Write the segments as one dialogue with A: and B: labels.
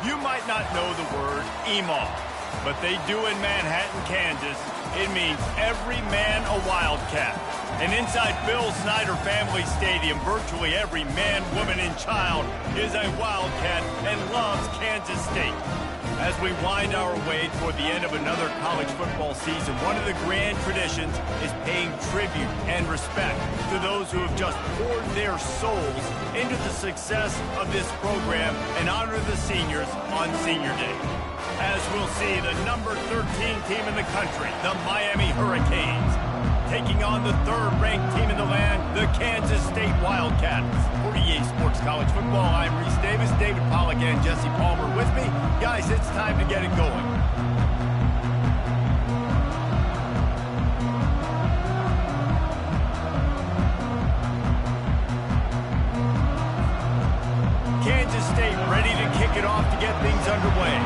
A: You might not know the word EMAW, but they do in Manhattan, Kansas. It means every man a Wildcat. And inside Bill Snyder Family Stadium, virtually every man, woman, and child is a Wildcat and loves Kansas State. As we wind our way toward the end of another college football season, one of the grand traditions is paying tribute and respect to those who have just poured their souls into the success of this program and honor the seniors on Senior Day. As we'll see, the number 13 team in the country, the Miami Hurricanes, taking on the third-ranked team in the land, the Kansas State Wildcats. For EA Sports College Football, I'm Reese Davis, David Pollack, and Jesse Palmer with me. Guys, it's time to get it going. Kansas State ready to kick it off to get things underway.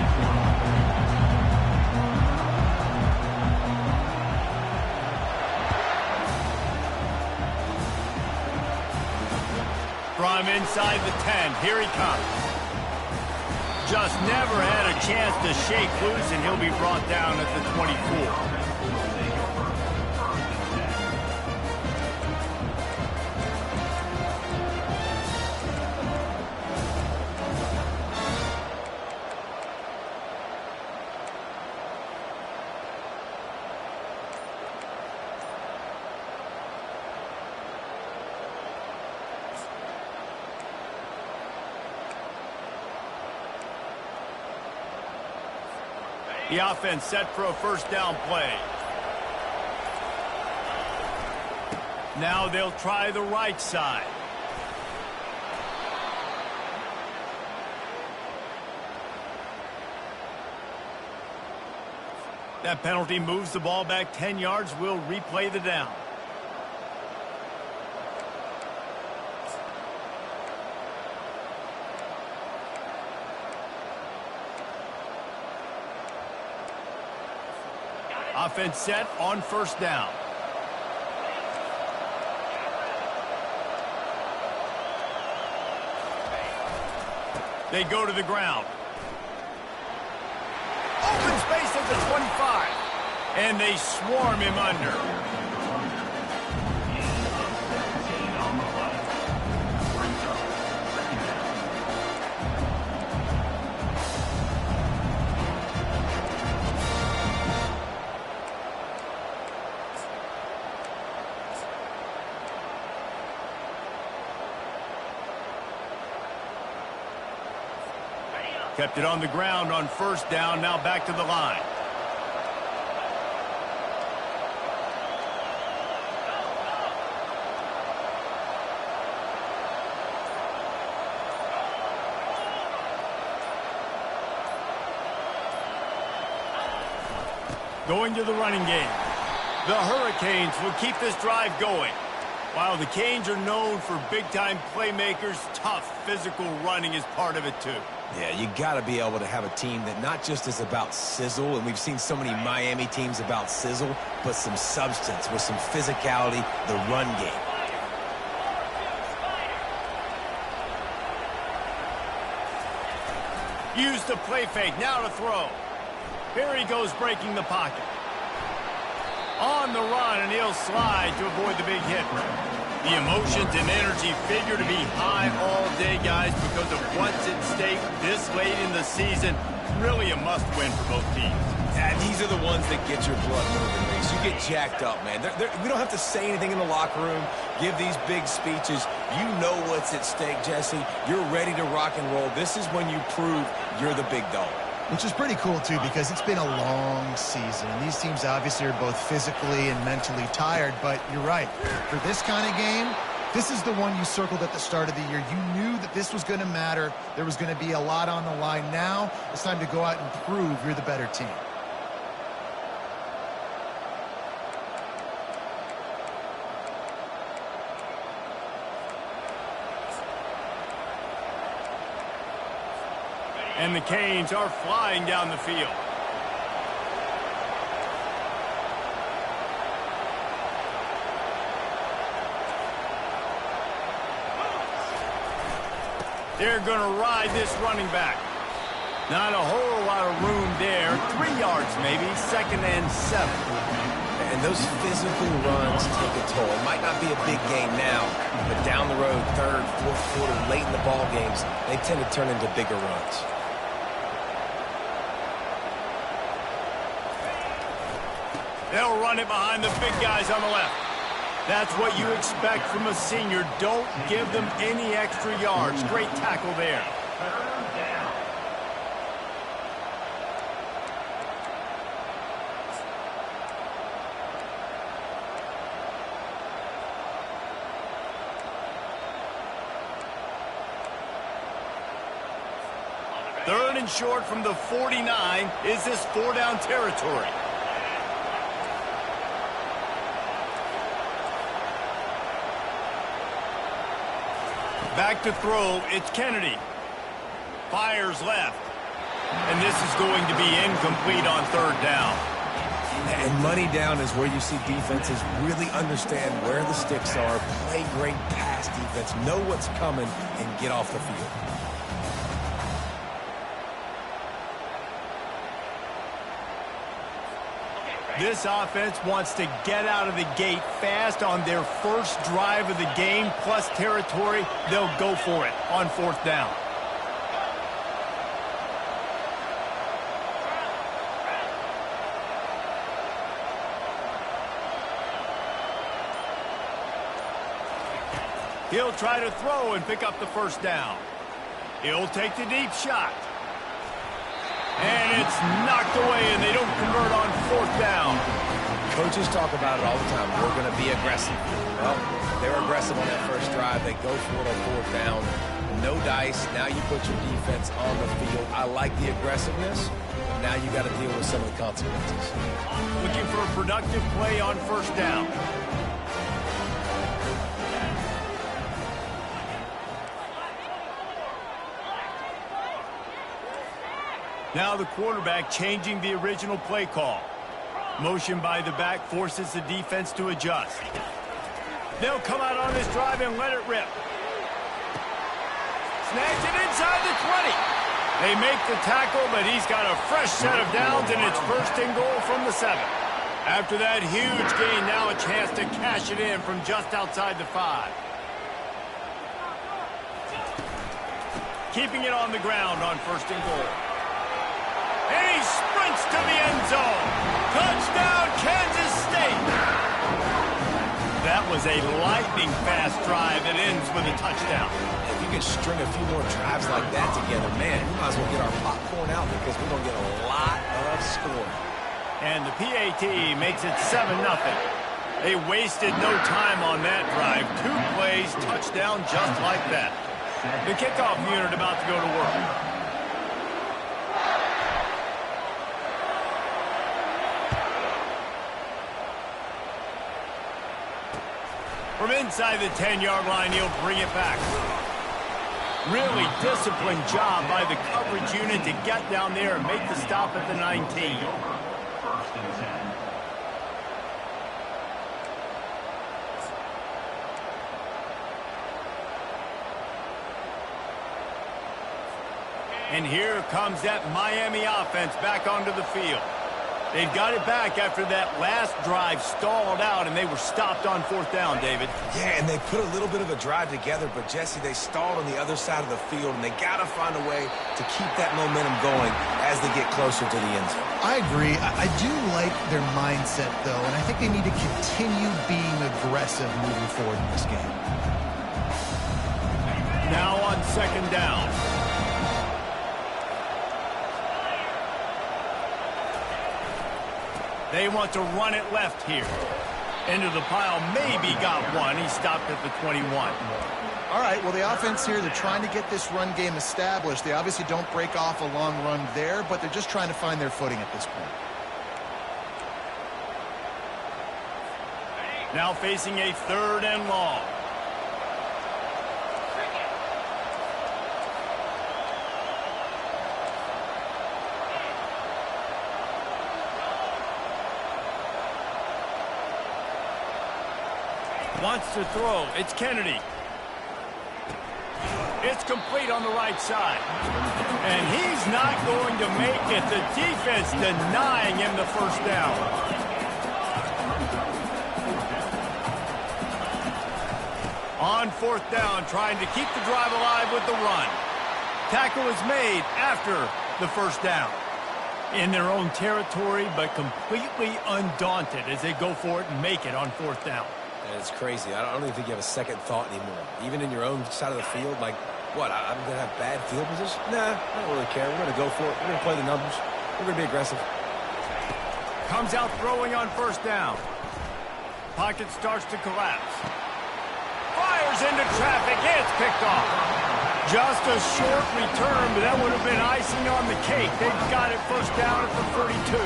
A: From inside the 10, here he comes. Just never had a chance to shake loose, and he'll be brought down at the 24. The offense set for a first down play. Now they'll try the right side. That penalty moves the ball back 10 yards. We'll replay the down. Offense set on first down. They go to the ground. Open space at the 25. And they swarm him under. Kept it on the ground on first down, now back to the line. Going to the running game. The Hurricanes will keep this drive going. While the Canes are known for big-time playmakers, tough physical running is part of it too.
B: Yeah, you got to be able to have a team that not just is about sizzle, and we've seen so many Miami teams about sizzle, but some substance with some physicality, the run game.
A: Use the play fake, now to throw. Here he goes breaking the pocket. On the run, and he'll slide to avoid the big hit. The emotions and energy figure to be high all day, guys, because of what's at stake this late in the season. Really a must-win for both teams.
B: Yeah, these are the ones that get your blood moving, Reese. You get jacked up, man. We don't have to say anything in the locker room, give these big speeches. You know what's at stake, Jesse. You're ready to rock and roll. This is when you prove you're the big dog.
C: Which is pretty cool, too, because it's been a long season. And these teams obviously are both physically and mentally tired, but you're right. For this kind of game, this is the one you circled at the start of the year. You knew that this was going to matter. There was going to be a lot on the line. Now it's time to go out and prove you're the better team.
A: And the Canes are flying down the field. They're going to ride this running back. Not a whole lot of room there. 3 yards maybe, 2nd and 7.
B: And those physical runs take a toll. It might not be a big game now, but down the road, 3rd, 4th quarter, late in the ball games, they tend to turn into bigger runs.
A: They'll run it behind the big guys on the left. That's what you expect from a senior. Don't give them any extra yards. Great tackle there. Third and short from the 49. Is this 4-down territory? Back to throw, it's Kennedy. Fires left. And this is going to be incomplete on 3rd down.
B: And money down is where you see defenses really understand where the sticks are, play great pass defense, know what's coming, and get off the field.
A: This offense wants to get out of the gate fast on their first drive of the game, plus territory. They'll go for it on 4th down. He'll try to throw and pick up the 1st down. He'll take the deep shot. And it's knocked away, and they don't convert on 4th down.
B: Coaches talk about it all the time. We're going to be aggressive. Well, they're aggressive on that first drive. They go for it on 4th down. No dice. Now you put your defense on the field. I like the aggressiveness, but now you got to deal with some of the consequences.
A: Looking for a productive play on 1st down. Now the quarterback changing the original play call. Motion by the back forces the defense to adjust. They'll come out on this drive and let it rip. Snags it inside the 20. They make the tackle, but he's got a fresh set of downs, and it's 1st and goal from the 7. After that huge gain, now a chance to cash it in from just outside the 5. Keeping it on the ground on 1st and goal. And he sprints to the end zone. Touchdown, Kansas State. That was a lightning-fast drive that ends with a touchdown.
B: If you can string a few more drives like that together, man, we might as well get our popcorn out because we're going to get a lot of scoring.
A: And the PAT makes it 7-0. They wasted no time on that drive. 2 plays, touchdown just like that. The kickoff unit about to go to work. From inside the 10-yard line, he'll bring it back. Really disciplined job by the coverage unit to get down there and make the stop at the 19. And here comes that Miami offense back onto the field. They've got it back after that last drive stalled out, and they were stopped on 4th down, David.
B: Yeah, and they put a little bit of a drive together, but, Jesse, they stalled on the other side of the field, and they got to find a way to keep that momentum going as they get closer to the end zone.
C: I agree. I do like their mindset, though, and I think they need to continue being aggressive moving forward in this game.
A: Now on 2nd down. They want to run it left here. Into the pile, maybe got one. He stopped at the 21.
C: All right, well, the offense here, they're trying to get this run game established. They obviously don't break off a long run there, but they're just trying to find their footing at this point.
A: Now facing a 3rd and long. Wants to throw. It's Kennedy. It's complete on the right side. And he's not going to make it. The defense denying him the first down. On fourth down, trying to keep the drive alive with the run. Tackle is made after the first down. In their own territory, but completely undaunted as they go for it and make it on fourth down.
B: And it's crazy. I don't even think you have a second thought anymore. Even in your own side of the field, like, what, I'm going to have bad field position? Nah, I don't really care. We're going to go for it. We're going to play the numbers. We're going to be aggressive.
A: Comes out throwing on first down. Pocket starts to collapse. Fires into traffic. It's picked off. Just a short return, but that would have been icing on the cake. They've got it first down at the 32.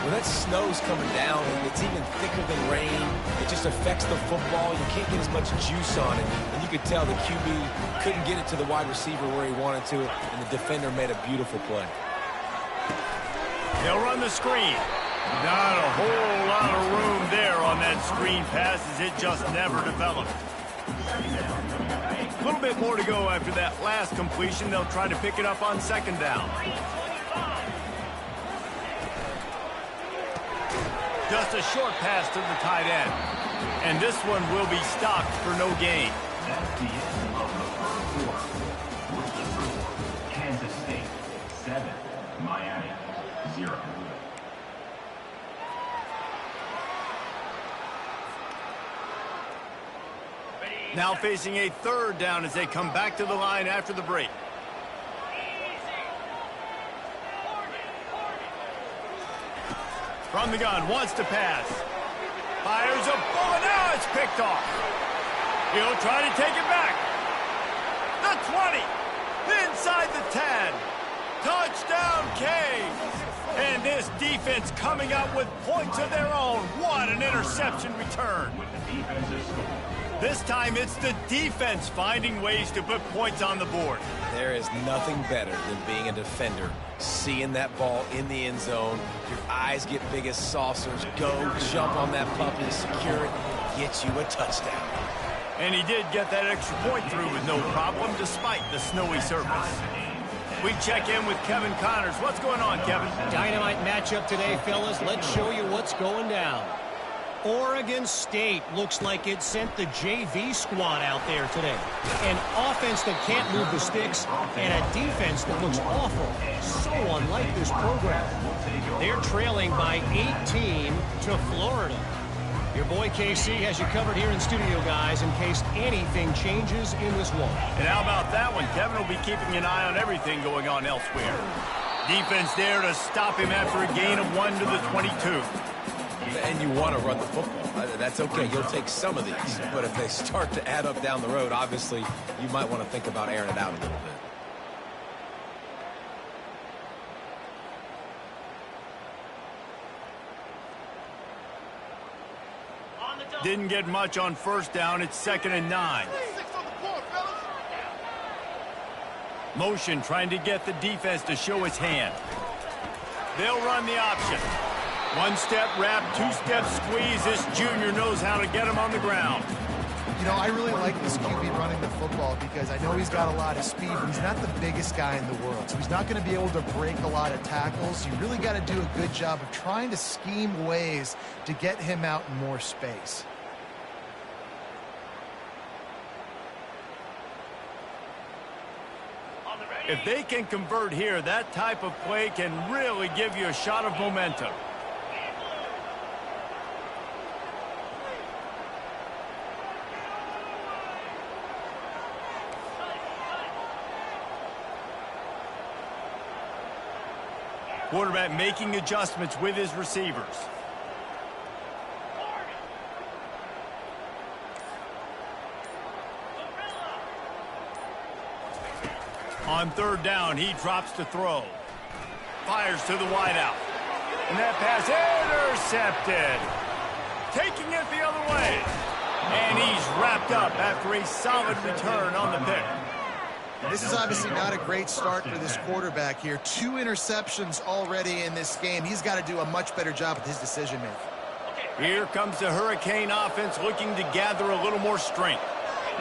B: When that snow's coming down, it's even thicker than rain. It just affects the football. You can't get as much juice on it. And you could tell the QB couldn't get it to the wide receiver where he wanted to, and the defender made a beautiful play.
A: They'll run the screen. Not a whole lot of room there on that screen pass as it just never developed. A little bit more to go after that last completion. They'll try to pick it up on second down. Just a short pass to the tight end. And this one will be stopped for no gain.
D: That's the end of the first quarter. With the score, Kansas State 7, Miami 0.
A: Now facing a third down as they come back to the line after the break. From the gun, wants to pass. Fires a bullet, now it's picked off. He'll try to take it back. The 20, inside the 10. Touchdown, Canes. And this defense coming up with points of their own. What an interception return.
D: With the defensive score.
A: This time it's the defense finding ways to put points on the board.
B: There is nothing better than being a defender, seeing that ball in the end zone. Your eyes get big as saucers. Go jump on that puppy, secure it, get you a touchdown.
A: And he did get that extra point through with no problem despite the snowy surface. We check in with Kevin Connors. What's going on, Kevin?
E: Dynamite matchup today, fellas. Let's show you what's going down. Oregon State looks like it sent the JV squad out there today. An offense that can't move the sticks and a defense that looks awful. So unlike this program. They're trailing by 18 to Florida. Your boy KC has you covered here in studio, guys, in case anything changes in this one.
A: And how about that one? Kevin will be keeping an eye on everything going on elsewhere. Defense there to stop him after a gain of 1 to the 22.
B: And you want to run the football. That's okay. You'll take some of these. But if they start to add up down the road, obviously, you might want to think about airing it out a little bit.
A: Didn't get much on first down. It's 2nd and 9. Motion trying to get the defense to show its hand. They'll run the option. One-step wrap, two-step squeeze. This junior knows how to get him on the ground.
C: You know, I really like this QB running the football because I know he's got a lot of speed, but he's not the biggest guy in the world. So he's not going to be able to break a lot of tackles. You really got to do a good job of trying to scheme ways to get him out in more space.
A: If they can convert here, that type of play can really give you a shot of momentum. Quarterback making adjustments with his receivers. On third down, he drops to throw. Fires to the wideout. And that pass intercepted. Taking it the other way. And he's wrapped up after a solid return on the pick.
C: This is obviously not a great start for this quarterback here. 2 interceptions already in this game. He's got to do a much better job with his decision-making.
A: Here comes the Hurricane offense looking to gather a little more strength.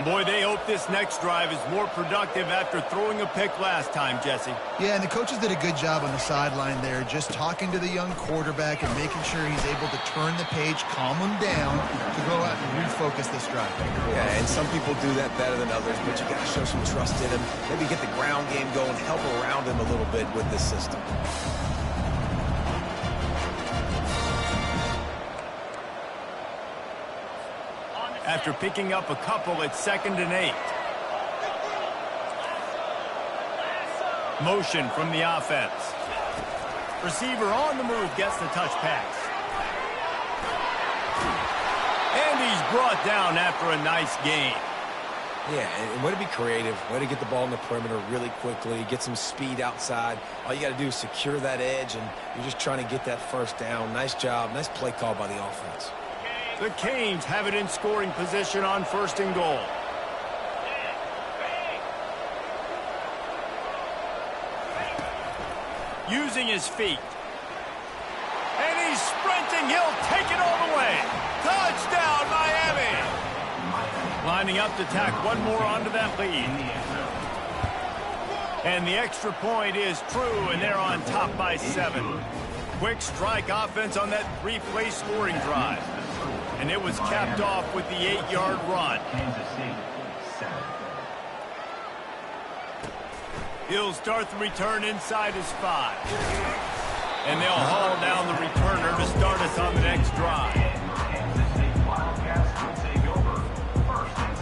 A: Boy, they hope this next drive is more productive after throwing a pick last time, Jesse.
C: Yeah, and the coaches did a good job on the sideline there, just talking to the young quarterback and making sure he's able to turn the page, calm him down to go out and refocus this drive.
B: Yeah, and some people do that better than others, but you got to show some trust in him. Maybe get the ground game going, help around him a little bit with this system.
A: After picking up a couple at 2nd and 8. Motion from the offense. Receiver on the move gets the touch pass. And he's brought down after a nice gain.
B: Yeah, and way to be creative, way to get the ball in the perimeter really quickly, get some speed outside. All you got to do is secure that edge, and you're just trying to get that first down. Nice job, nice play call by the offense.
A: The Canes have it in scoring position on 1st and goal. Using his feet. And he's sprinting. He'll take it all the way. Touchdown, Miami. Lining up to tack one more onto that lead. And the extra point is true, and they're on top by 7. Quick strike offense on that 3-play scoring drive. And it was capped off with the 8-yard run.
D: Kansas City, 7.
A: He'll start the return inside his 5. And they'll haul down the returner to start us on the next drive.
D: Kansas State Wildcats will take over 1st and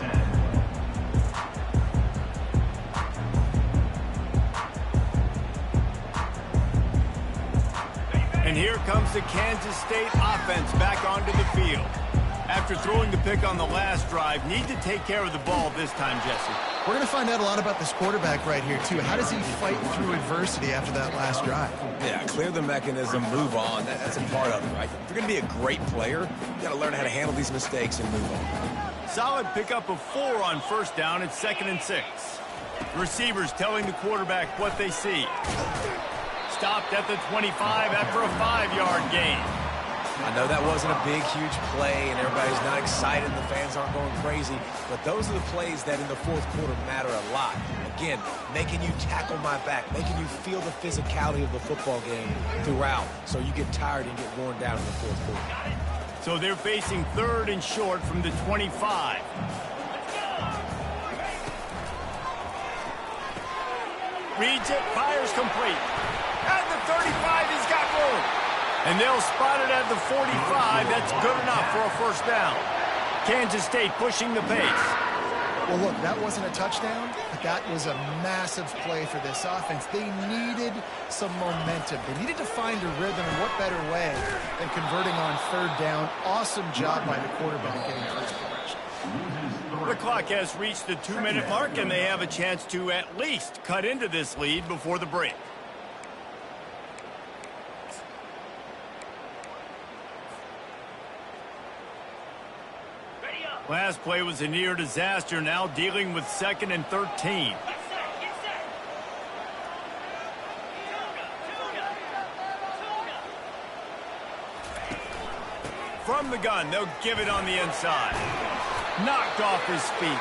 D: 10.
A: And here comes the Kansas State offense back onto the field. After throwing the pick on the last drive, need to take care of the ball this time, Jesse.
C: We're going to find out a lot about this quarterback right here, too. How does he fight through adversity after that last drive?
B: Yeah, clear the mechanism, move on. That's a part of it, right? If you're going to be a great player, you got to learn how to handle these mistakes and move on.
A: Solid pickup of 4 on 1st down at 2nd and 6. Receivers telling the quarterback what they see. Stopped at the 25 after a 5-yard gain.
B: I know that wasn't a big, huge play, and everybody's not excited, and the fans aren't going crazy, but those are the plays that in the 4th quarter matter a lot. Again, making you tackle my back, making you feel the physicality of the football game throughout, so you get tired and get worn down in the 4th quarter.
A: So they're facing 3rd and short from the 25. Reads it, fires complete. At the 35, he's got room. And they'll spot it at the 45. That's good enough for a 1st down. Kansas State pushing the pace.
C: Well, look, that wasn't a touchdown, but that was a massive play for this offense. They needed some momentum. They needed to find a rhythm, and what better way than converting on 3rd down. Awesome job by the quarterback getting first progression.
A: The clock has reached the 2-minute mark, and they have a chance to at least cut into this lead before the break. Last play was a near disaster, now dealing with 2nd and 13. From the gun, they'll give it on the inside. Knocked off his feet.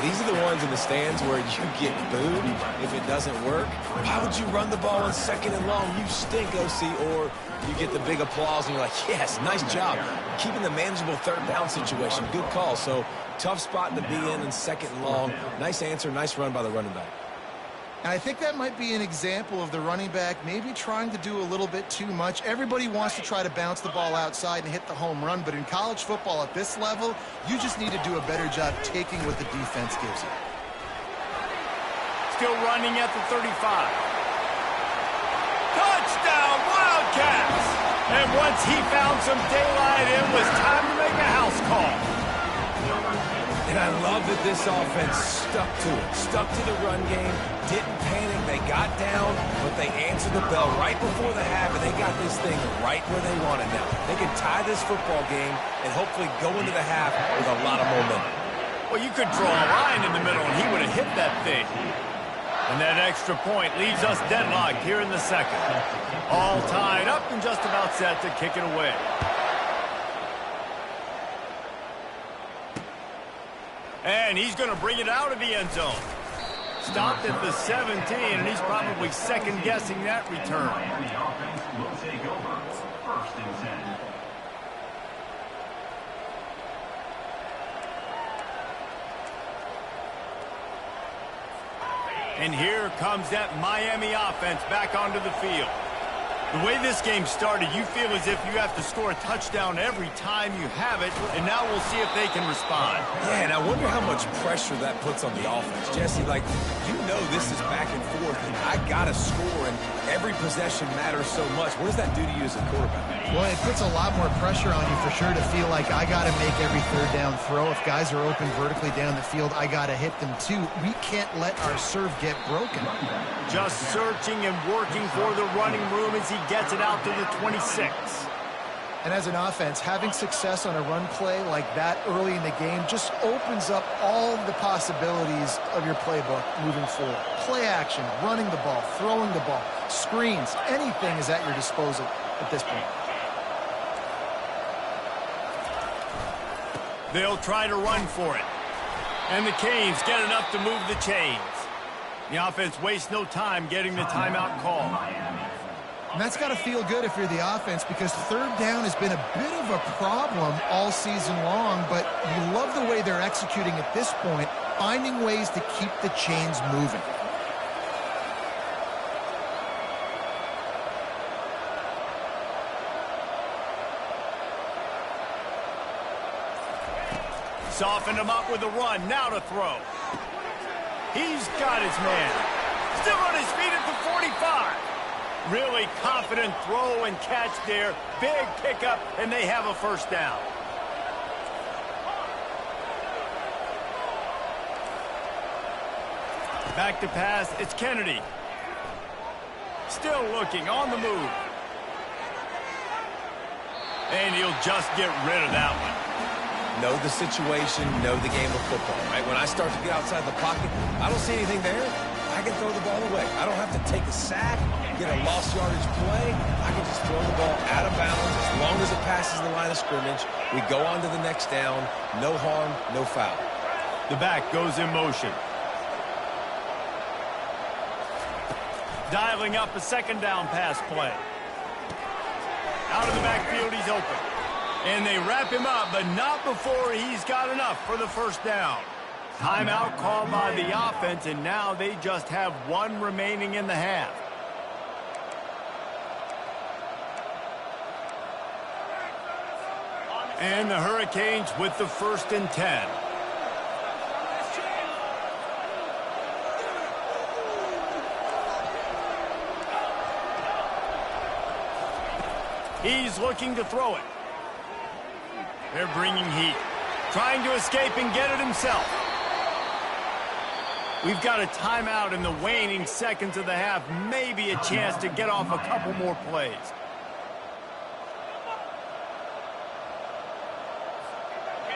B: These are the ones in the stands where you get booed if it doesn't work. Why would you run the ball on 2nd and long? You stink, OC. Or you get the big applause and you're like, yes, nice job. Keeping the manageable 3rd down situation. Good call. So tough spot to be in 2nd and long. Nice answer, nice run by the running back.
C: And I think that might be an example of the running back maybe trying to do a little bit too much. Everybody wants to try to bounce the ball outside and hit the home run, but in college football at this level, you just need to do a better job taking what the defense gives you.
A: Still running at the 35. Touchdown, Wildcats! And once he found some daylight, it was time to make a house call.
B: And I love that this offense stuck to it, stuck to the run game, didn't panic. They got down, but they answered the bell right before the half, and they got this thing right where they want it now. They can tie this football game and hopefully go into the half with a lot of momentum.
A: Well, you could draw a line in the middle, and he would have hit that thing. And that extra point leaves us deadlocked here in the 2nd. All tied up and just about set to kick it away. And he's going to bring it out of the end zone. Stopped at the 17, and he's probably second-guessing that return.
D: Miami offense will take over. 1st and 10.
A: And here comes that Miami offense back onto the field. The way this game started, you feel as if you have to score a touchdown every time you have it, and now we'll see if they can respond.
B: Yeah, and I wonder how much pressure that puts on the offense. Jesse, like, you know this is back and forth, and I got to score, and every possession matters so much. What does that do to you as a quarterback?
C: Well, it puts a lot more pressure on you for sure to feel like I got to make every third down throw. If guys are open vertically down the field, I got to hit them too. We can't let our serve get broken.
A: Just searching and working for the running room as he gets it out to the 26.
C: And as an offense, having success on a run play like that early in the game just opens up all the possibilities of your playbook moving forward. Play action, running the ball, throwing the ball, screens, anything is at your disposal at this point.
A: They'll try to run for it. And the Canes get enough to move the chains. The offense wastes no time getting the timeout call.
C: And that's got to feel good if you're the offense, because third down has been a bit of a problem all season long, but you love the way they're executing at this point, finding ways to keep the chains moving.
A: Softened him up with a run, now to throw. He's got his man. Still on his feet at the 45. Really confident throw and catch there. Big pickup, and they have a first down. Back to pass, it's Kennedy. Still looking, on the move. And he'll just get rid of that one.
B: Know the situation, know the game of football, right? When I start to get outside the pocket, I don't see anything there. I can throw the ball away. I don't have to take a sack, get a lost yardage play. I can just throw the ball out of bounds as long as it passes the line of scrimmage. We go on to the next down. No harm, no foul.
A: The back goes in motion. Dialing up a second down pass play. Out of the backfield, he's open. And they wrap him up, but not before he's got enough for the first down. Timeout called by the offense, and now they just have one remaining in the half. And the Hurricanes with the 1st and 10. He's looking to throw it. They're bringing heat. Trying to escape and get it himself. We've got a timeout in the waning seconds of the half. Maybe a chance to get off a couple more plays.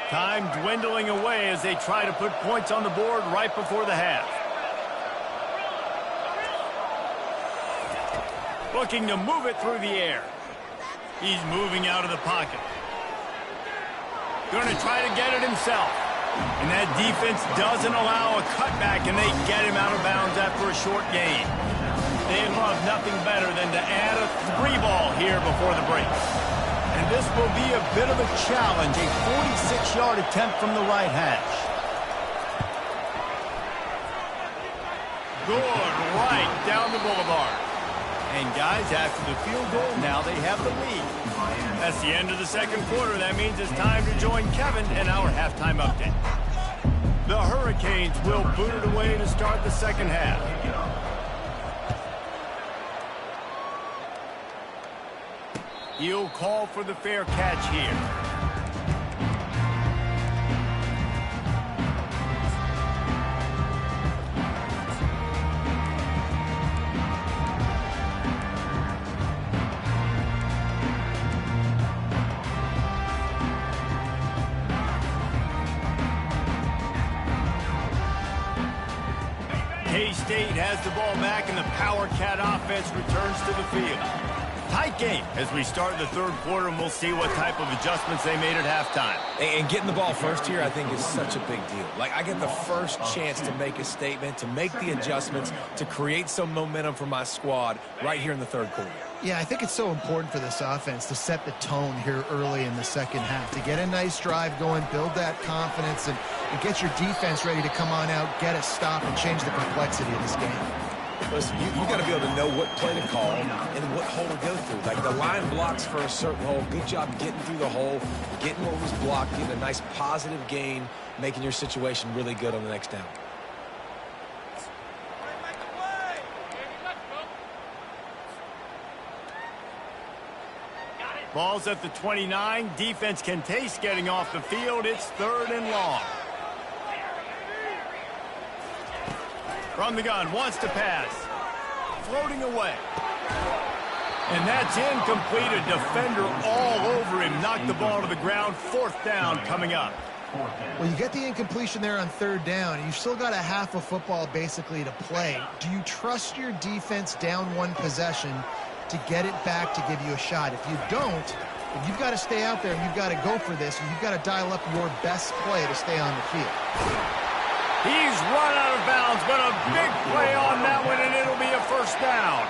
A: Time dwindling away as they try to put points on the board right before the half. Looking to move it through the air. He's moving out of the pocket. Going to try to get it himself. And that defense doesn't allow a cutback, and they get him out of bounds after a short gain. They love nothing better than to add a 3-ball here before the break. And this will be a bit of a challenge, a 46-yard attempt from the right hash. Good, right down the boulevard. And guys, after the field goal, now they have the lead. That's the end of the second quarter. That means it's time to join Kevin in our halftime update. The Hurricanes will boot it away to start the second half. He'll call for the fair catch here. K-State has the ball back, and the Power Cat offense returns to the field. Tight game as we start the third quarter, and we'll see what type of adjustments they made at halftime.
B: And getting the ball first here, I think, is such a big deal. Like, I get the first chance to make a statement, to make the adjustments, to create some momentum for my squad right here in the third quarter.
C: Yeah, I think it's so important for this offense to set the tone here early in the second half, to get a nice drive going, build that confidence, and get your defense ready to come on out, get a stop, and change the complexity of this game.
B: Listen, you got to be able to know what play to call and what hole to go through. Like, the line blocks for a certain hole. Good job getting through the hole, getting what was blocked, getting a nice positive gain, making your situation really good on the next down.
A: Ball's at the 29. Defense can taste getting off the field. It's 3rd and long. From the gun, wants to pass. Floating away. And that's incomplete. A defender all over him. Knocked the ball to the ground. 4th down coming up.
C: Well, you get the incompletion there on 3rd down. You've still got a half of football basically to play. Do you trust your defense down 1 possession to get it back to give you a shot? If you don't, you've got to stay out there and you've got to go for this, and you've got to dial up your best play to stay on the field.
A: He's run out of bounds, but a big play on that one, and it'll be a 1st down.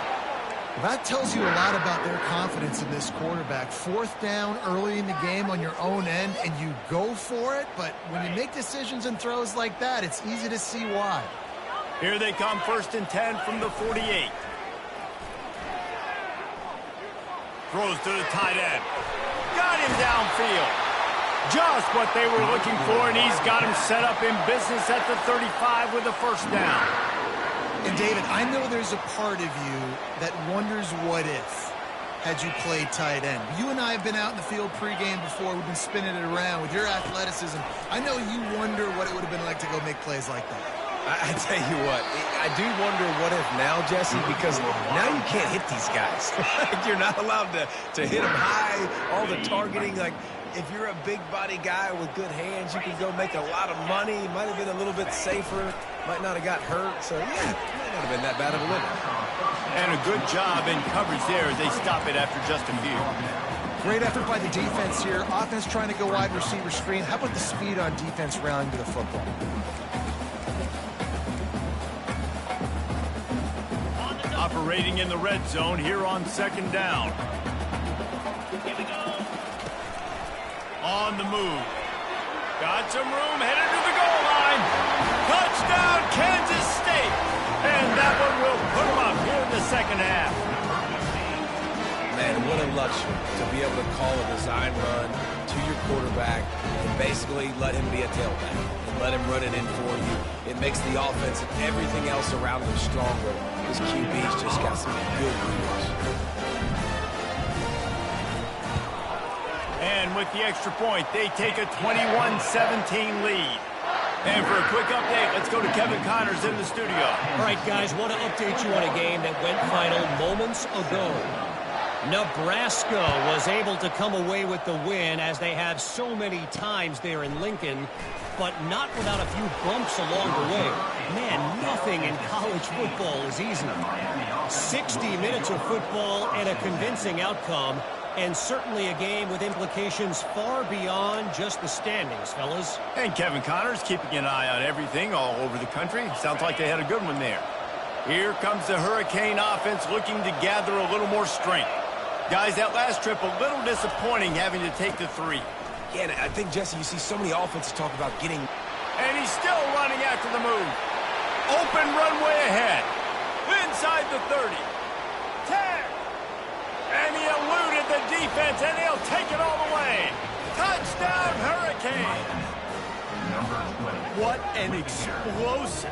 C: Well, that tells you a lot about their confidence in this quarterback. 4th down early in the game on your own end, and you go for it, but when you make decisions and throws like that, it's easy to see why.
A: Here they come, 1st and 10 from the 48. Throws to the tight end. Got him downfield. Just what they were looking for, and he's got him set up in business at the 35 with a 1st down.
C: And, David, I know there's a part of you that wonders what if had you played tight end. You and I have been out in the field pregame before. We've been spinning it around with your athleticism. I know you wonder what it would have been like to go make plays like that.
B: I tell you what, I do wonder what if now, Jesse, because now you can't hit these guys. You're not allowed to hit them high, all the targeting. Like, if you're a big body guy with good hands, you can go make a lot of money. Might have been a little bit safer. Might not have got hurt. So, yeah, it might not have been that bad of a living.
A: And a good job in coverage there as they stop it after just a few.
C: Great effort by the defense here. Offense trying to go wide receiver screen. How about the speed on defense rallying to the football?
A: Operating in the red zone here on 2nd down. On the move. Got some room, headed to the goal line. Touchdown, Kansas State. And that one will put them up here in the 2nd half.
B: Man, what a luxury to be able to call a design run to your quarterback and basically let him be a tailback and let him run it in for you. It makes the offense and everything else around him stronger. This QB's just got some good reads.
A: And with the extra point, they take a 21-17 lead. And for a quick update, let's go to Kevin Connors in the studio.
E: All right, guys, want to update you on a game that went final moments ago. Nebraska was able to come away with the win, as they have so many times there in Lincoln, but not without a few bumps along the way. Man, nothing in college football is easy. 60 minutes of football and a convincing outcome, and certainly a game with implications far beyond just the standings, fellas.
A: And Kevin Connors keeping an eye on everything all over the country. Sounds like they had a good one there. Here comes the Hurricane offense looking to gather a little more strength. Guys, that last trip a little disappointing having to take the 3.
B: Yeah, and I think, Jesse, you see so many offenses talk about getting...
A: And he's still running after the move. Open runway ahead. Inside the 30. 10. And he eluded the defense, and he'll take it all the way. Touchdown, Hurricane. What an explosive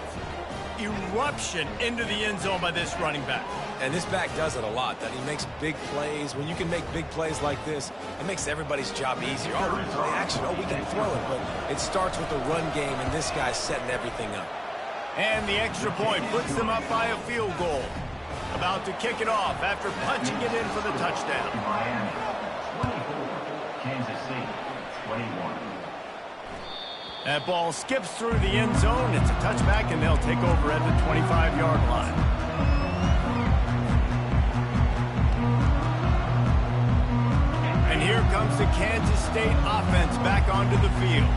A: eruption into the end zone by this running back.
B: And this back does it a lot, that he makes big plays. When you can make big plays like this, it makes everybody's job easier. Oh, we can play action. Oh, we can throw it. But it starts with the run game, and this guy's setting everything up.
A: And the extra point puts them up by a field goal. About to kick it off after punching it in for the touchdown.
D: Miami, 24. Kansas State, 21.
A: That ball skips through the end zone. It's a touchback, and they'll take over at the 25-yard line. here comes the Kansas State offense back onto the field.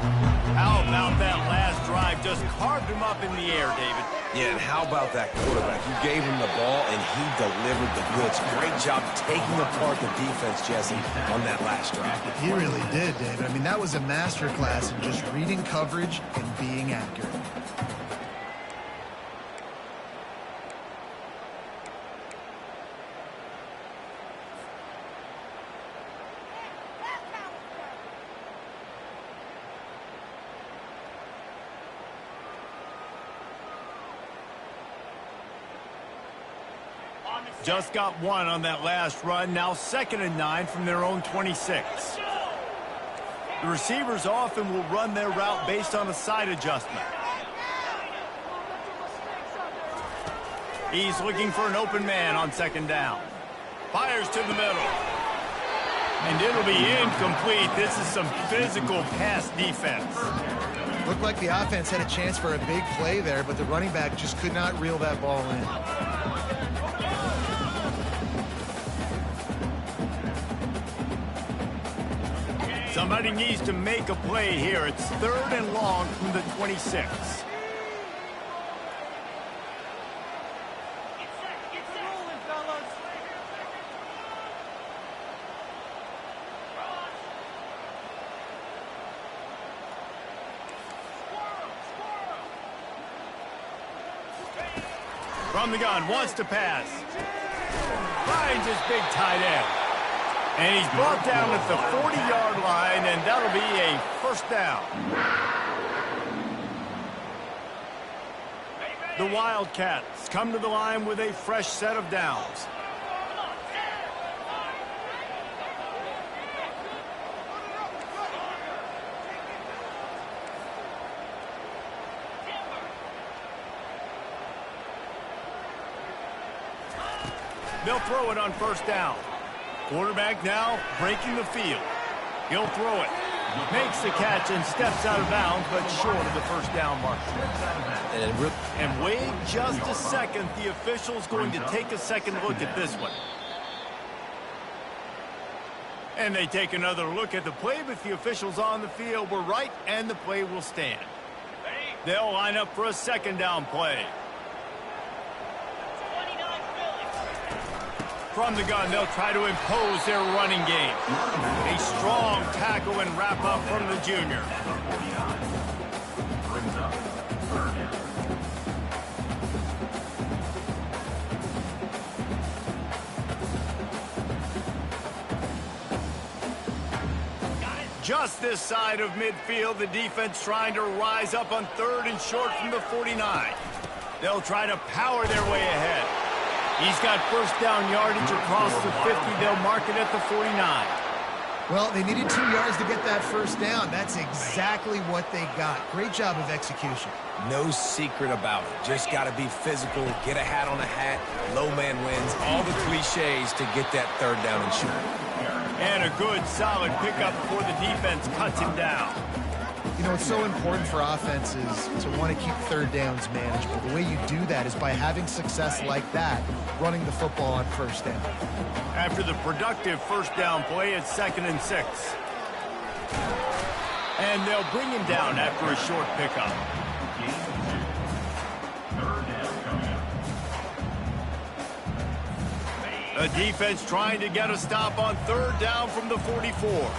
A: How about that last drive? Just carved him up in the air, David.
B: Yeah, and how about that quarterback? You gave him the ball, and he delivered the goods. Great job taking apart the defense, Jesse, on that last drive.
C: He really did, David. I mean, that was a masterclass in just reading coverage and being accurate.
A: Just got one on that last run. Now 2nd and 9 from their own 26. The receivers often will run their route based on a side adjustment. He's looking for an open man on 2nd down. Fires to the middle. And it'll be incomplete. This is some physical pass defense.
C: Looked like the offense had a chance for a big play there, but the running back just could not reel that ball in.
A: Somebody needs to make a play here. It's 3rd and long from the 26. From the gun, wants to pass. Finds his big tight end. And he's brought down at the 40-yard line, and that'll be a 1st down. The Wildcats come to the line with a fresh set of downs. They'll throw it on 1st down. Quarterback now breaking the field. He'll throw it. Makes the catch and steps out of bounds, but short of the 1st down mark. And wait just a second. The official's going to take a second look at this one. And they take another look at the play, but the officials on the field were right, and the play will stand. They'll line up for a 2nd down play. From the gun, they'll try to impose their running game. A strong tackle and wrap up from the junior. Just this side of midfield, the defense trying to rise up on 3rd and short from the 49. They'll try to power their way ahead. He's got 1st down yardage across the 50. They'll mark it at the 49.
C: Well, they needed 2 yards to get that 1st down. That's exactly what they got. Great job of execution.
B: No secret about it. Just got to be physical, get a hat on a hat, low man wins, all the cliches to get that 3rd down and short.
A: And a good, solid pickup before the defense cuts him down.
C: You know, it's so important for offenses to want to keep 3rd downs manageable. The way you do that is by having success like that, running the football on 1st down.
A: After the productive 1st down play, it's 2nd and 6. And they'll bring him down after a short pickup. The defense trying to get a stop on 3rd down from the 44.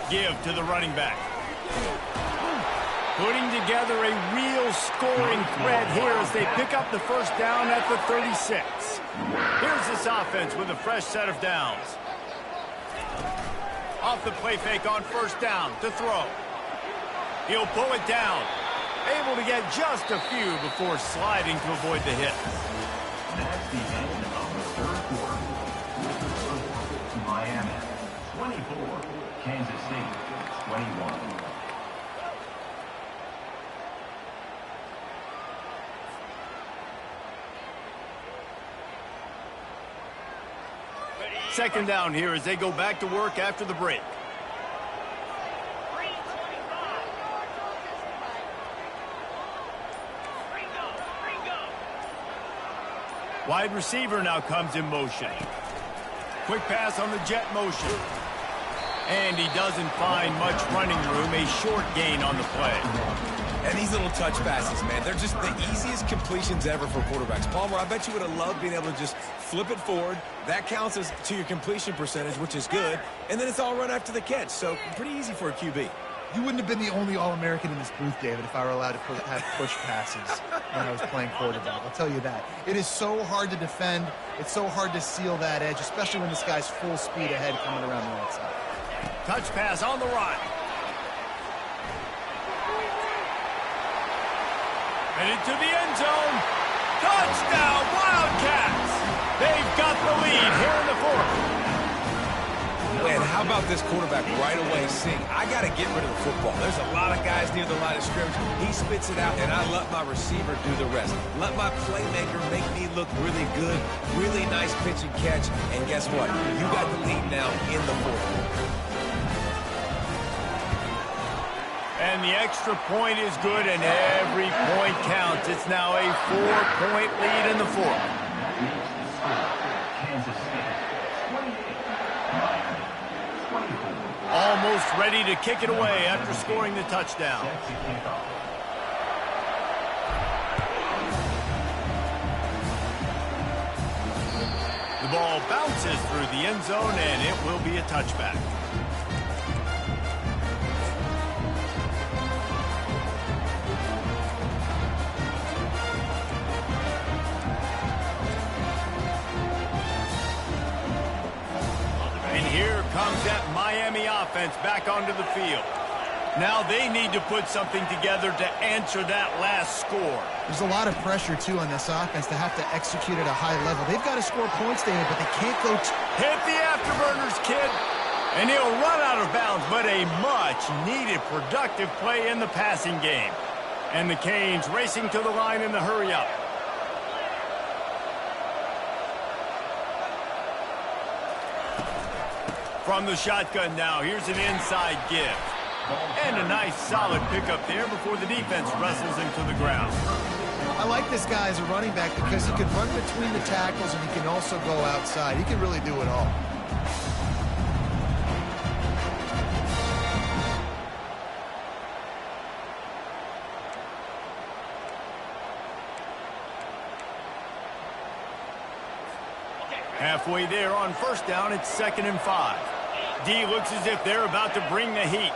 A: Give to the running back. Putting together a real scoring threat here as they pick up the 1st down at the 36. Here's this offense with a fresh set of downs. Off the play fake on 1st down to throw. He'll pull it down. Able to get just a few before sliding to avoid the hit.
D: That's the end of the 3rd quarter. Miami 24, Kansas State 21.
A: Second down here as they go back to work after the break. Wide receiver now comes in motion. Quick pass on the jet motion. And he doesn't find much running room. A short gain on the play.
B: And these little touch passes, man, they're just the easiest completions ever for quarterbacks. Palmer, I bet you would have loved being able to just flip it forward. That counts as to your completion percentage, which is good. And then it's all run after the catch. So pretty easy for a QB.
C: You wouldn't have been the only All-American in this booth, David, if I were allowed to have push passes when I was playing quarterback. I'll tell you that. It is so hard to defend. It's so hard to seal that edge, especially when this guy's full speed ahead coming around the outside.
A: Touch pass on the run. And into the end zone. Touchdown, Wildcats! They've got the lead here in the fourth.
B: Man, how about this quarterback right away seeing, I got to get rid of the football. There's a lot of guys near the line of scrimmage. He spits it out, and I let my receiver do the rest. Let my playmaker make me look really good. Really nice pitch and catch. And guess what? You got the lead now in the fourth.
A: And the extra point is good, and every point counts. It's now a 4-point lead in the fourth.
D: Kansas State, 28. Miami, 24.
A: Almost ready to kick it away after scoring the touchdown.
D: Set to kick off.
A: The ball bounces through the end zone, and it will be a touchback. And here comes that Miami offense back onto the field. Now they need to put something together to answer that last score.
C: There's a lot of pressure, too, on this offense to have to execute at a high level. They've got to score points, David, but they can't go...
A: Hit the afterburners, kid. And he'll run out of bounds, but a much-needed productive play in the passing game. And the Canes racing to the line in the hurry-up. From the shotgun now, here's an inside give. And a nice solid pickup there before the defense wrestles him to the ground.
C: I like this guy as a running back because he can run between the tackles and he can also go outside. He can really do it all.
A: Halfway there on first down, it's 2nd and 5. D looks as if they're about to bring the heat.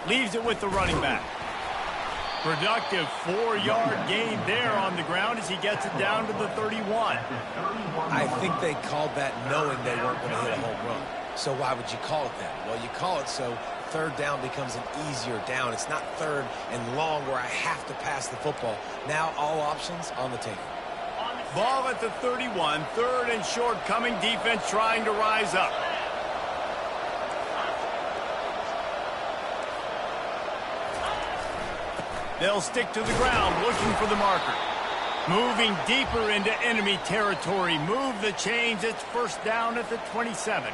A: Leaves it with the running back. Productive 4-yard gain there on the ground as he gets it down to the 31.
B: I think they called that knowing they weren't going to hit a home run. So why would you call it that? Well, you call it so third down becomes an easier down. It's not third and long where I have to pass the football. Now all options on the table.
A: Ball at the 31, 3rd and short coming, defense trying to rise up. They'll stick to the ground looking for the marker. Moving deeper into enemy territory. Move the chains. It's first down at the 27.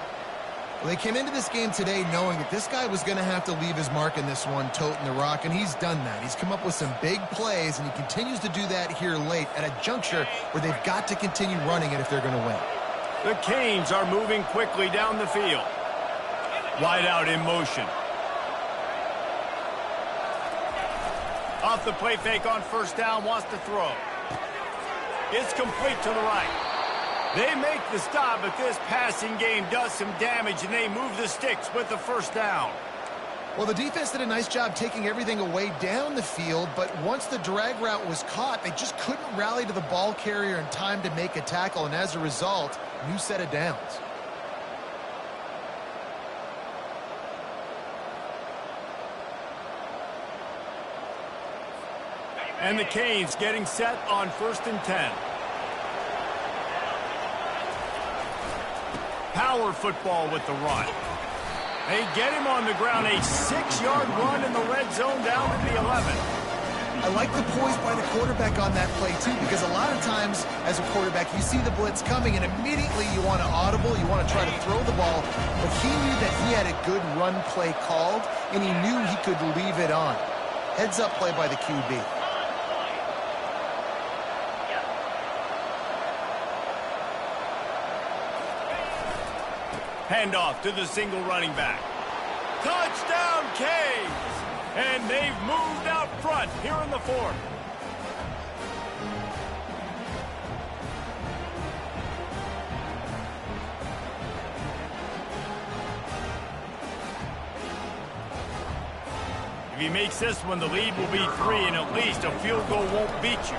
C: Well, they came into this game today knowing that this guy was going to have to leave his mark in this one, toting the rock, and he's done that. He's come up with some big plays, and he continues to do that here late at a juncture where they've got to continue running it if they're going to win.
A: The Canes are moving quickly down the field. Wide out in motion. Off the play fake on first down, wants to throw. It's complete to the right. They make the stop, but this passing game does some damage, and they move the sticks with the first down.
C: Well, the defense did a nice job taking everything away down the field, but once the drag route was caught, they just couldn't rally to the ball carrier in time to make a tackle, and as a result, new set of downs.
A: And the Canes getting set on 1st and 10. Power football with the run. They get him on the ground, a 6-yard run in the red zone down to the 11.
C: I like the poise by the quarterback on that play, too, because a lot of times as a quarterback, you see the blitz coming, and immediately you want to audible, you want to try to throw the ball, but he knew that he had a good run play called, and he knew he could leave it on. Heads-up play by the QB.
A: Handoff to the single running back. Touchdown, Canes! And they've moved out front here in the fourth. If he makes this one, the lead will be 3, and at least a field goal won't beat you.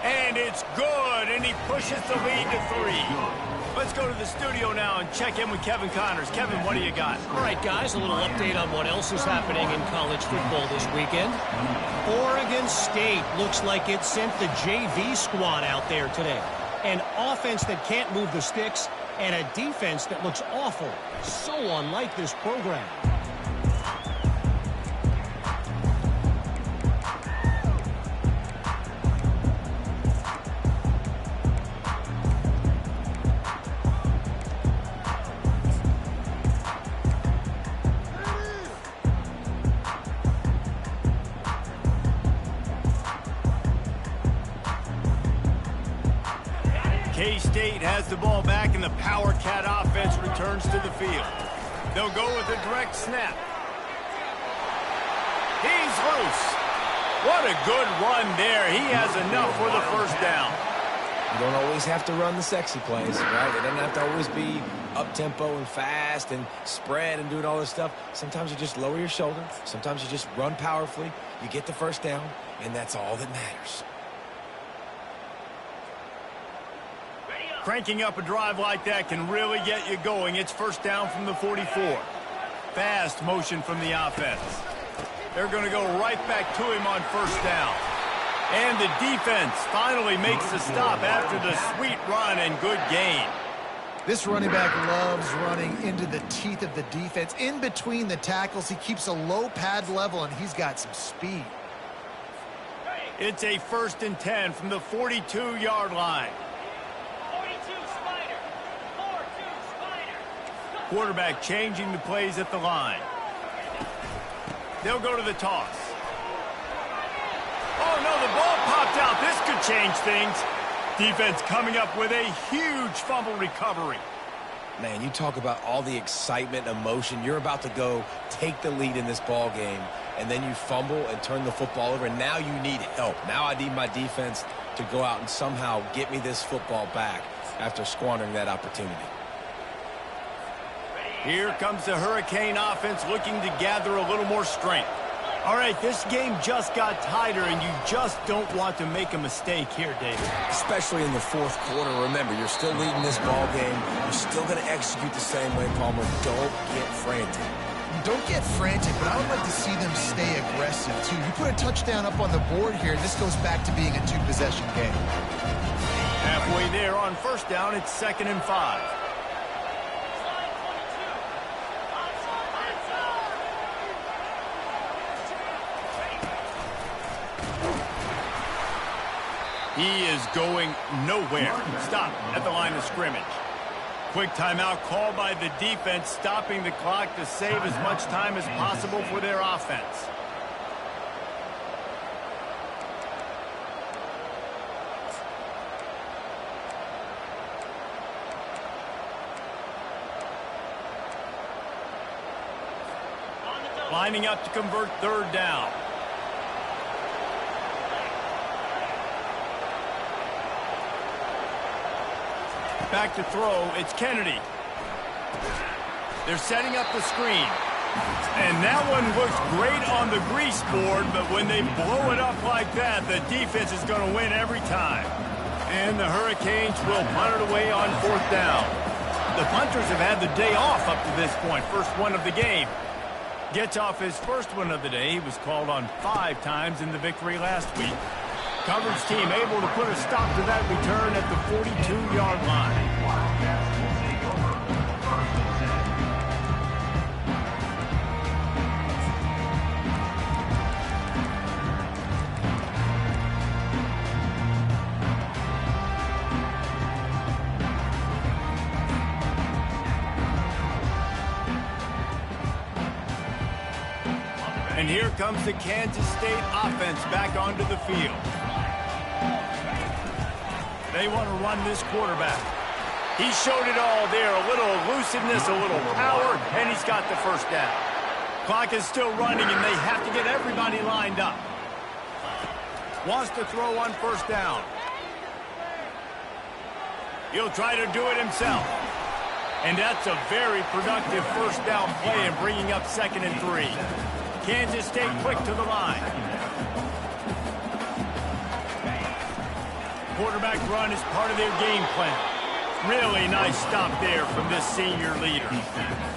A: And it's good, and he pushes the lead to 3. Let's go to the studio now and check in with Kevin Connors. Kevin, what do you got?
E: All right, guys, a little update on what else is happening in college football this weekend. Oregon State looks like it sent the JV squad out there today. An offense that can't move the sticks and a defense that looks awful. So unlike this program.
A: K-State has the ball back, and the Power Cat offense returns to the field. They'll go with a direct snap. He's loose. What a good run there. He has enough for the first down.
B: You don't always have to run the sexy plays, right? It doesn't have to always be up-tempo and fast and spread and doing all this stuff. Sometimes you just lower your shoulder. Sometimes you just run powerfully. You get the first down, and that's all that matters.
A: Cranking up a drive like that can really get you going. It's first down from the 44. Fast motion from the offense. They're going to go right back to him on first down. And the defense finally makes the stop after the sweet run and good gain.
C: This running back loves running into the teeth of the defense. In between the tackles, he keeps a low pad level, and he's got some speed.
A: It's a 1st and 10 from the 42-yard line. Quarterback changing the plays at the line. They'll go to the toss. Oh, no, the ball popped out. This could change things. Defense coming up with a huge fumble recovery.
B: Man, you talk about all the excitement and emotion. You're about to go take the lead in this ball game, and then you fumble and turn the football over. Now you need help. Now I need my defense to go out and somehow get me this football back after squandering that opportunity.
A: Here comes the Hurricane offense looking to gather a little more strength. All right, this game just got tighter, and you just don't want to make a mistake here, David.
B: Especially in the fourth quarter. Remember, you're still leading this ball game. You're still going to execute the same way, Palmer. Don't get frantic.
C: Don't get frantic, but I would like to see them stay aggressive, too. You put a touchdown up on the board here, and this goes back to being a two-possession game.
A: Halfway there on first down, it's 2nd and 5. He is going nowhere. Stop at the line of scrimmage. Quick timeout called by the defense, stopping the clock to save as much time as possible for their offense. Lining up to convert 3rd down. Back to throw, it's Kennedy. They're setting up the screen. And that one looks great on the grease board, but when they blow it up like that, the defense is going to win every time. And the Hurricanes will punt it away on 4th down. The punters have had the day off up to this point, first one of the game. Gets off his first one of the day. He was called on 5 times in the victory last week. Coverage team able to put a stop to that return at the 42-yard line. And here comes the Kansas State offense back onto the field. They want to run this quarterback. He showed it all there, a little elusiveness, a little power, and he's got the first down. Clock is still running, and they have to get everybody lined up. Wants to throw on first down. He'll try to do it himself. And that's a very productive first down play and bringing up 2nd and 3. Kansas State quick to the line. Quarterback run is part of their game plan. Really nice stop there from this senior leader.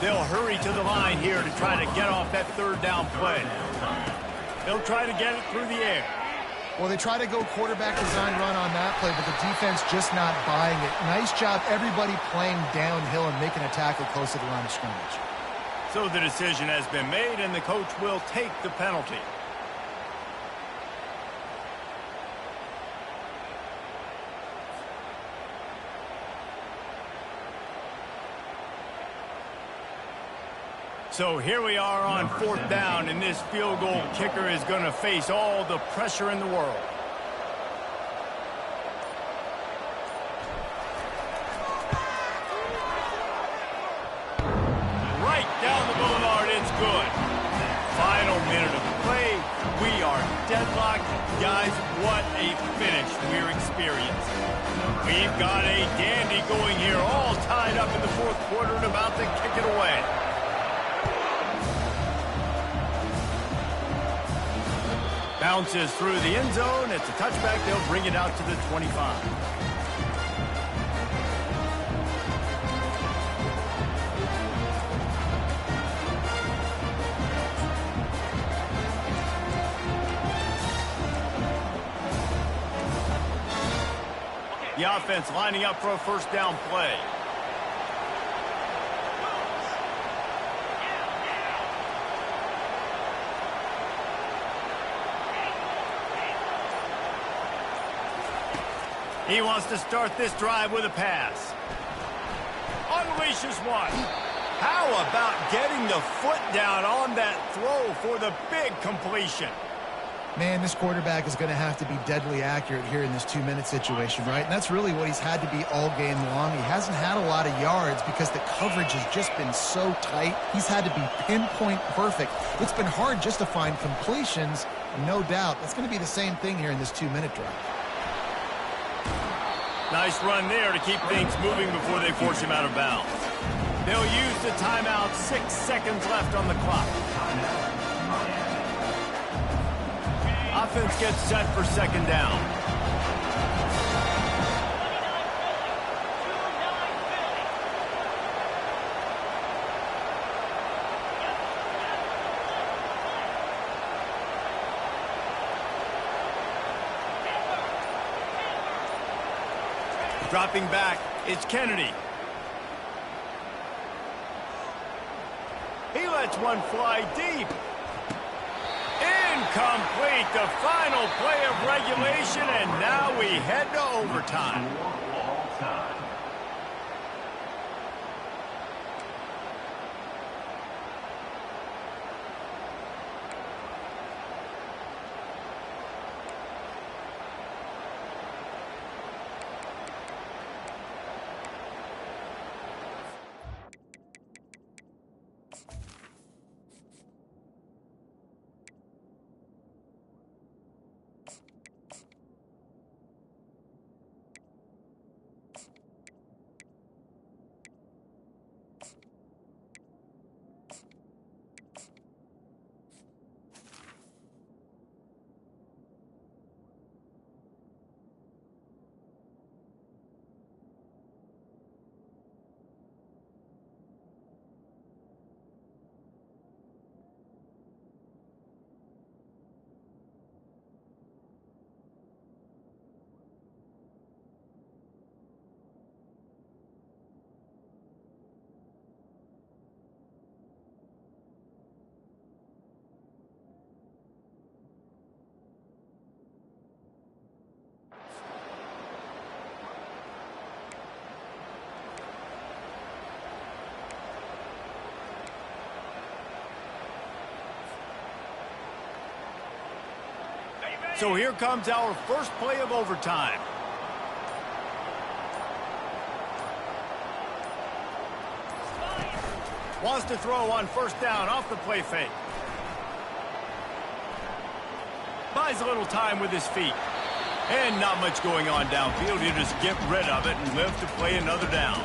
A: They'll hurry to the line here to try to get off that 3rd down play. They'll try to get it through the air.
C: Well, they try to go quarterback design run on that play, but the defense just not buying it. Nice job, everybody playing downhill and making a tackle close to the line of scrimmage.
A: So the decision has been made, and the coach will take the penalty. So here we are on 4th down, and this field goal kicker is going to face all the pressure in the world. Right down the boulevard, it's good. Final minute of the play. We are deadlocked. Guys, what a finish we're experiencing. We've got a dandy going here, all tied up in the 4th quarter and about to kick it away. Bounces through the end zone. It's a touchback. They'll bring it out to the 25. The offense lining up for a first down play. He wants to start this drive with a pass. Unleashes one. How about getting the foot down on that throw for the big completion?
C: Man, this quarterback is going to have to be deadly accurate here in this 2-minute situation, right? And that's really what he's had to be all game long. He hasn't had a lot of yards because the coverage has just been so tight. He's had to be pinpoint perfect. It's been hard just to find completions, no doubt. That's going to be the same thing here in this 2-minute drive.
A: Nice run there to keep things moving before they force him out of bounds. They'll use the timeout. 6 seconds left on the clock. Offense gets set for 2nd down. Dropping back, it's Kennedy. He lets one fly deep. Incomplete, the final play of regulation, and now we head to overtime. So here comes our first play of overtime. Wants to throw on first down off the play fake. Buys a little time with his feet. And not much going on downfield. He'll just get rid of it and live to play another down.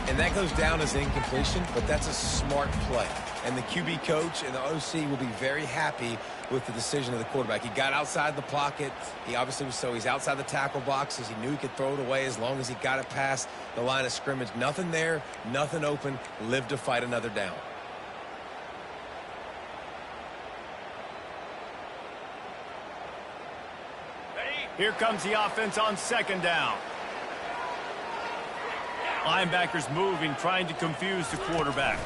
B: And that goes down as an incompletion, but that's a smart play. And the QB coach and the OC will be very happy with the decision of the quarterback. He got outside the pocket. He obviously was he's outside the tackle boxes. He knew he could throw it away as long as he got it past the line of scrimmage. Nothing there, nothing open. Live to fight another down.
A: Here comes the offense on second down. Linebackers moving, trying to confuse the quarterback.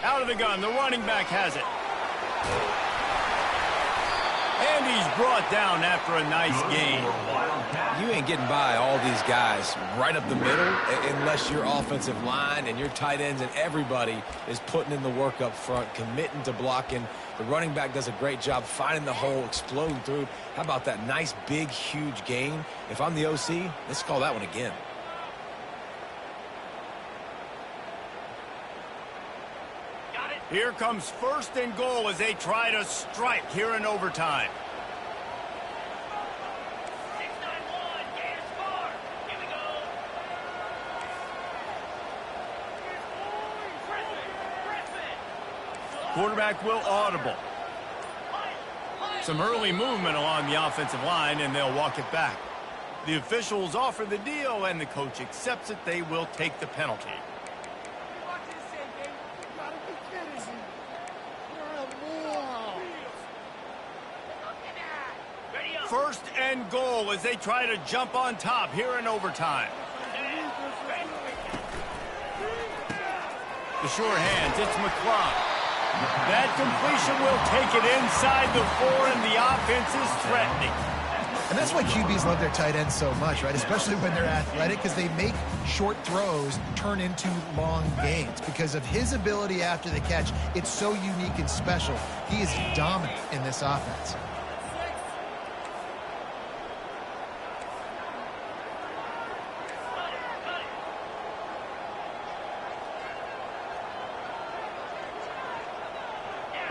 A: Out of the gun, the running back has it. And he's brought down after a nice gain.
B: You ain't getting by all these guys right up the middle unless your offensive line and your tight ends and everybody is putting in the work up front, committing to blocking. The running back does a great job finding the hole, exploding through. How about that nice, big, huge gain? If I'm the OC, let's call that one again.
A: Here comes first and goal as they try to strike here in overtime. Quarterback will audible. Some early movement along the offensive line, and they'll walk it back. The officials offer the deal, and the coach accepts it. They will take the penalty. First and goal as they try to jump on top here in overtime. The short hands, it's McClung. That completion will take it inside the 4, and the offense is threatening.
C: And that's why QBs love their tight ends so much, right? Especially when they're athletic, because they make short throws turn into long gains. Because of his ability after the catch, it's so unique and special. He is dominant in this offense.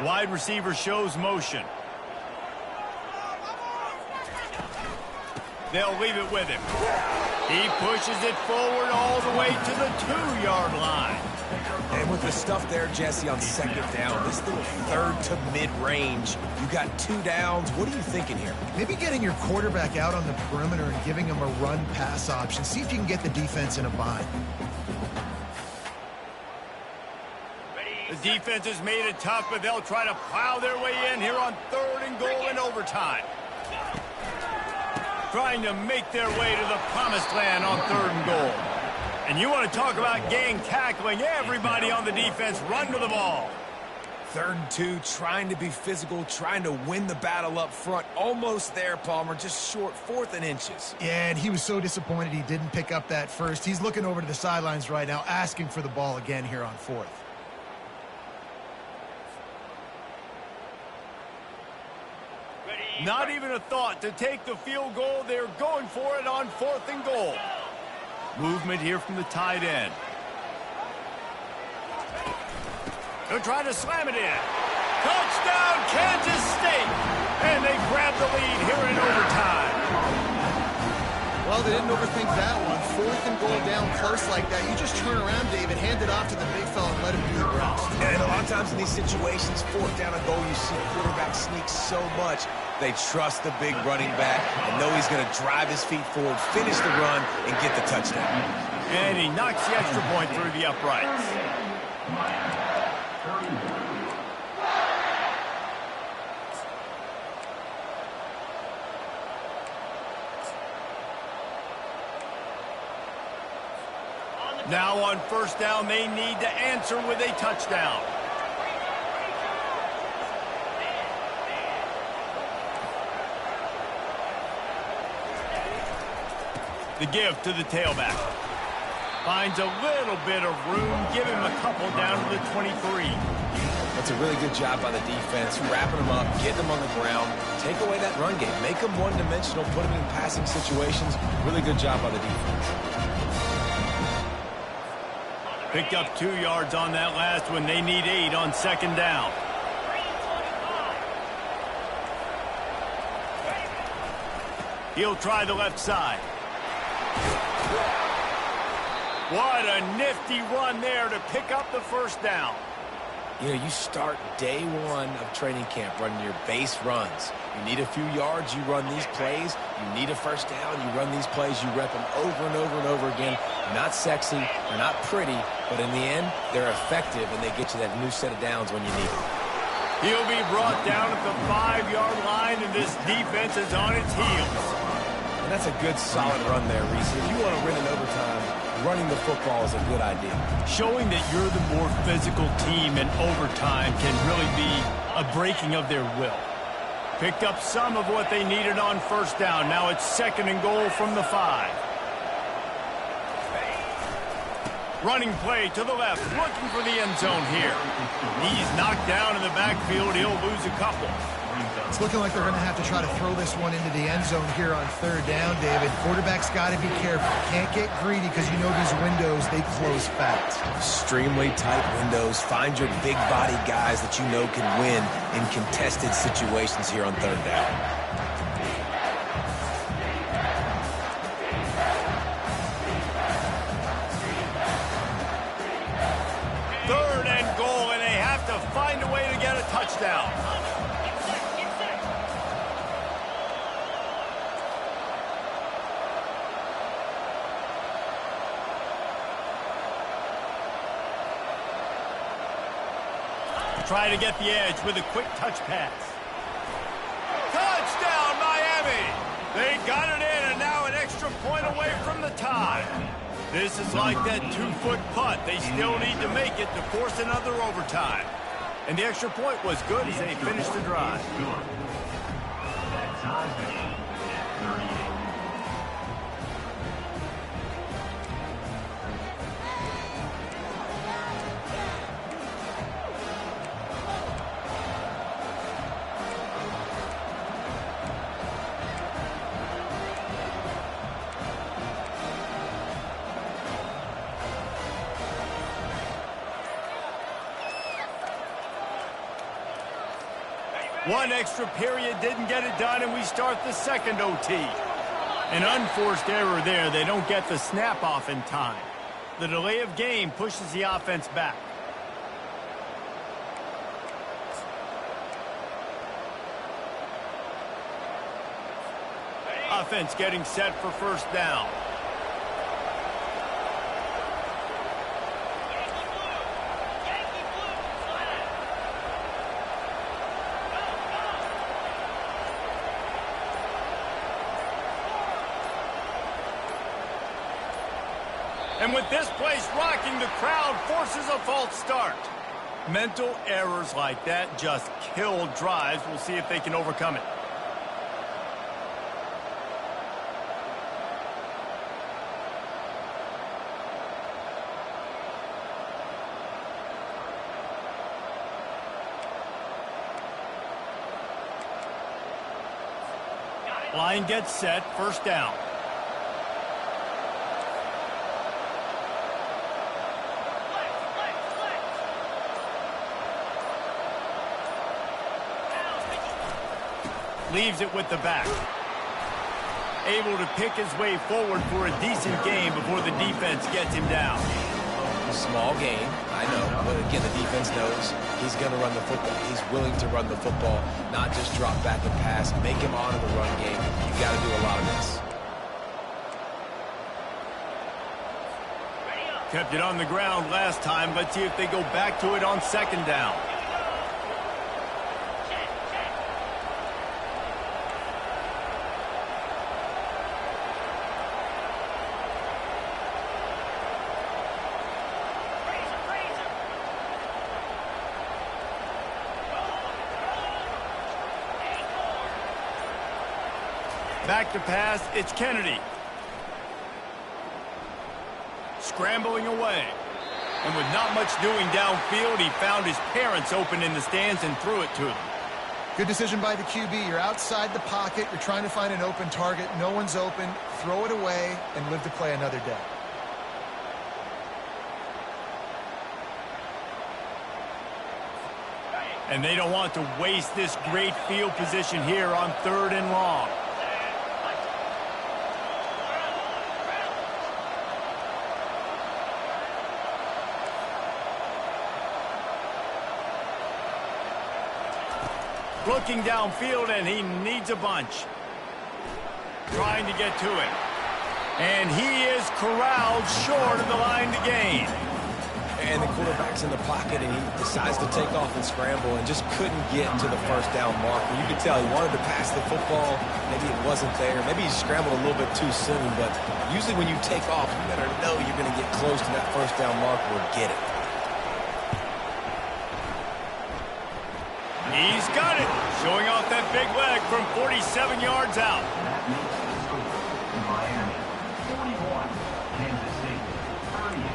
A: Wide receiver shows motion. They'll leave it with him. He pushes it forward all the way to the 2-yard line.
B: And with the stuff there, Jesse, on second down, this little third to mid-range, you got 2 downs. What are you thinking here?
C: Maybe getting your quarterback out on the perimeter and giving him a run-pass option. See if you can get the defense in a bind.
A: The defense has made it tough, but they'll try to plow their way in here on third and goal in overtime. Trying to make their way to the promised land on third and goal. And you want to talk about gang tackling. Everybody on the defense run to the ball.
B: 3rd and 2, trying to be physical, trying to win the battle up front. Almost there, Palmer, just short, 4th and inches.
C: Yeah, and he was so disappointed he didn't pick up that first. He's looking over to the sidelines right now, asking for the ball again here on 4th.
A: Not even a thought to take the field goal. They're going for it on 4th and goal. Movement here from the tight end. They'll try to slam it in. Touchdown, Kansas State! And they grab the lead here in overtime.
C: Well, they didn't overthink that one. 4th and goal down close like that. You just turn around, David, hand it off to the big fella and let him do the rest.
B: And a lot of times in these situations, 4th down and goal, you see quarterback sneak so much. They trust the big running back and know he's going to drive his feet forward, finish the run, and get the touchdown.
A: And he knocks the extra point through the uprights. Now on first down, they need to answer with a touchdown. The give to the tailback. Finds a little bit of room. Give him a couple down to the 23.
B: That's a really good job by the defense, wrapping them up, getting them on the ground, take away that run game, make them one-dimensional, put them in passing situations. Really good job by the defense.
A: Picked up 2 yards on that last one. They need 8 on second down. He'll try the left side. What a nifty run there to pick up the first down.
B: You know, you start day one of training camp running your base runs. You need a few yards, you run these plays. You need a first down, you run these plays. You rep them over and over and over again. Not sexy, they're not pretty, but in the end, they're effective, and they get you that new set of downs when you need them.
A: He'll be brought down at the 5-yard line, and this defense is on its heels.
B: And that's a good, solid run there, Reese. If you want to win in overtime, running the football is a good idea.
A: Showing that you're the more physical team in overtime can really be a breaking of their will. Picked up some of what they needed on first down. Now it's 2nd and goal from the 5. Running play to the left, looking for the end zone here. He's knocked down in the backfield. He'll lose a couple.
C: It's looking like they're going to have to try to throw this one into the end zone here on 3rd down, David. Quarterback's got to be careful. Can't get greedy because you know these windows, they close fast.
B: Extremely tight windows. Find your big body guys that you know can win in contested situations here on 3rd down.
A: Third and goal, and they have to find a way to get a touchdown. Try to get the edge with a quick touch pass. Touchdown, Miami! They got it in, and now an extra point away from the tie. This is like that 2-foot putt. They still need to make it to force another overtime. And the extra point was good as they finished the drive.
D: That tie finish at 38.
A: One extra period didn't get it done, and we start the 2nd OT. An unforced error there. They don't get the snap off in time. The delay of game pushes the offense back. Offense getting set for first down. And with this place rocking, the crowd forces a false start. Mental errors like that just kill drives. We'll see if they can overcome it. Line gets set, first down. Leaves it with the back. Able to pick his way forward for a decent game before the defense gets him down.
B: Small gain, I know, but again, the defense knows he's going to run the football. He's willing to run the football, not just drop back and pass, make him honor the run game. You got to do a lot of this.
A: Kept it on the ground last time. Let's see if they go back to it on second down. Back to pass, it's Kennedy. Scrambling away. And with not much doing downfield, he found his parents open in the stands and threw it to them.
C: Good decision by the QB. You're outside the pocket. You're trying to find an open target. No one's open. Throw it away and live to play another day.
A: And they don't want to waste this great field position here on 3rd and long. Looking downfield, and he needs a bunch. Trying to get to it. And he is corralled short of the line to gain.
B: And the quarterback's in the pocket, and he decides to take off and scramble and just couldn't get to the first down marker. You could tell he wanted to pass the football. Maybe it wasn't there. Maybe he scrambled a little bit too soon. But usually when you take off, you better know you're going to get close to that first down marker or get it.
A: He's got it. Showing off that big leg from 47 yards out.
D: That makes the score. Miami 41, Kansas State 38.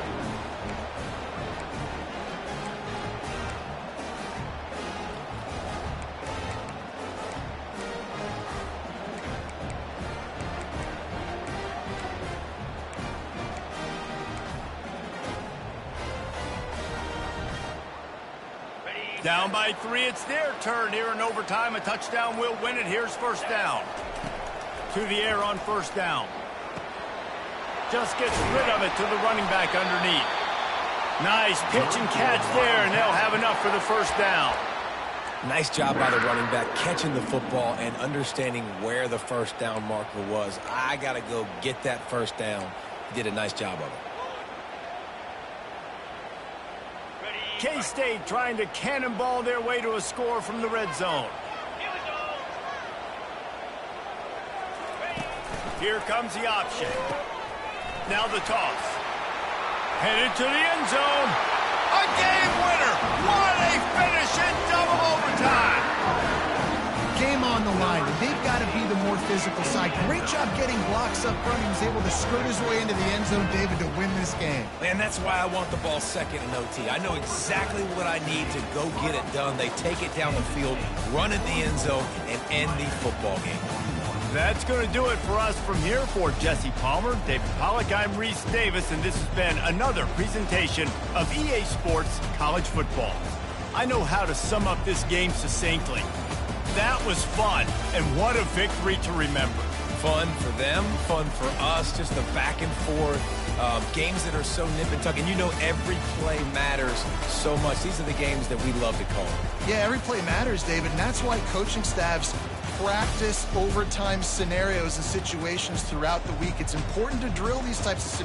A: Down by 3, it's their turn here in overtime. A touchdown will win it. Here's first down. To the air on first down. Just gets rid of it to the running back underneath. Nice pitch and catch there, and they'll have enough for the first down.
B: Nice job by the running back catching the football and understanding where the first down marker was. I got to go get that first down. He did a nice job of it.
A: K-State trying to cannonball their way to a score from the red zone. Here comes the option. Now the toss. Headed to the end zone. A game winner. What a finish in double overtime.
C: Game on the line, and they've got to be the more physical side. Great job getting blocks up front. He was able to skirt his way into the end zone, David, to win this game.
B: And that's why I want the ball second in OT. I know exactly what I need to go get it done. They take it down the field, run in the end zone, and end the football game.
A: That's going to do it for us from here. For Jesse Palmer, David Pollack, I'm Reese Davis, and this has been another presentation of EA Sports College Football. I know how to sum up this game succinctly. That was fun, and what a victory to remember.
B: Fun for them, fun for us, just the back and forth, games that are so nip and tuck. And you know every play matters so much. These are the games that we love to call.
C: Yeah, every play matters, David, and that's why coaching staffs practice overtime scenarios and situations throughout the week. It's important to drill these types of scenarios.